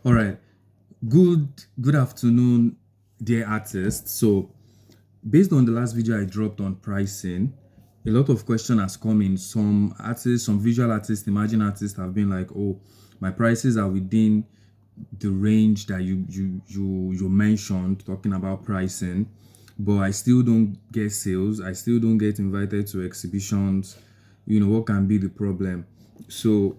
All right. Good afternoon, dear artists. So, based on the last video I dropped on pricing, a lot of question has come in. Some artists, some visual artists, imagine artists have been like, "Oh, my prices are within the range that you mentioned, talking about pricing, but I still don't get sales. I still don't get invited to exhibitions. What can be the problem?" So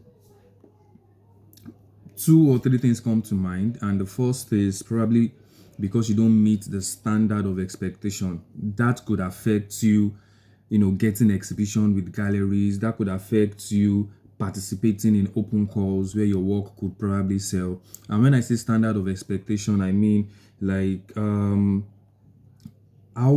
two or three things come to mind, and the first is probably because you don't meet the standard of expectation. That could affect you, getting exhibition with galleries. That could affect you participating in open calls where your work could probably sell. And when I say standard of expectation, I mean like how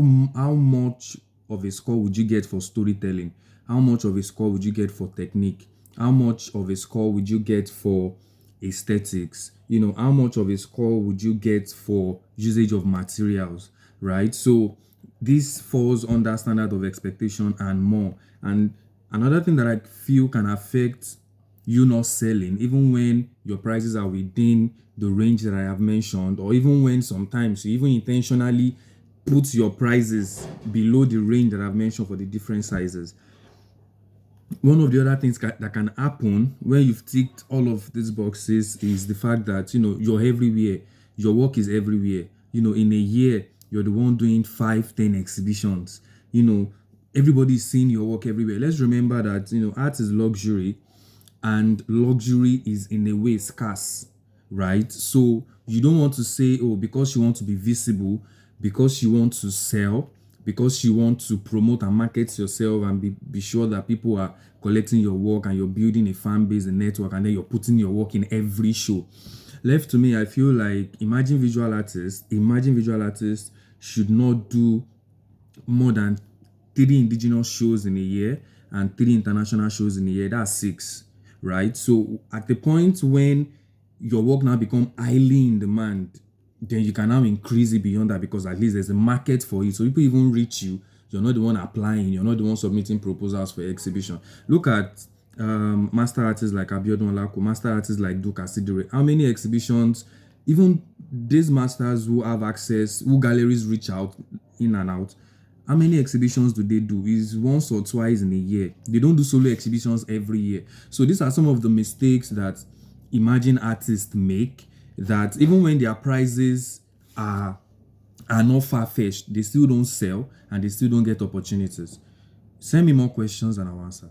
much of a score would you get for storytelling? How much of a score would you get for technique? How much of a score would you get for aesthetics? How much of a score would you get for usage of materials, right? So this falls under standard of expectation and more. And another thing that I feel can affect you not selling, even when your prices are within the range that I have mentioned, or even when sometimes you even intentionally put your prices below the range that I've mentioned for the different sizes. One of the other things that can happen when you've ticked all of these boxes is the fact that you're everywhere, your work is everywhere. In a year you're the one doing 5, 10 exhibitions. Everybody's seeing your work everywhere. Let's remember that art is luxury, and luxury is in a way scarce, right? So you don't want to say, oh, because you want to be visible, because you want to sell, because you want to promote and market yourself and be sure that people are collecting your work and you're building a fan base, a network, and then you're putting your work in every show. Left to me, I feel like imagine visual artists should not do more than 3 indigenous shows in a year and 3 international shows in a year. That's six, right? So at the point when your work now become highly in demand, then you can now increase it beyond that, because at least there's a market for it. So people even reach you. You're not the one applying. You're not the one submitting proposals for exhibition. Look at master artists like Abiodun Olako, master artists like Duke Asidire. How many exhibitions, even these masters who have access, who galleries reach out in and out, how many exhibitions do they do? Is once or twice in a year. They don't do solo exhibitions every year. So these are some of the mistakes that imagine artists make, that even when their prices are not far-fetched, they still don't sell and they still don't get opportunities. Send me more questions and I'll answer.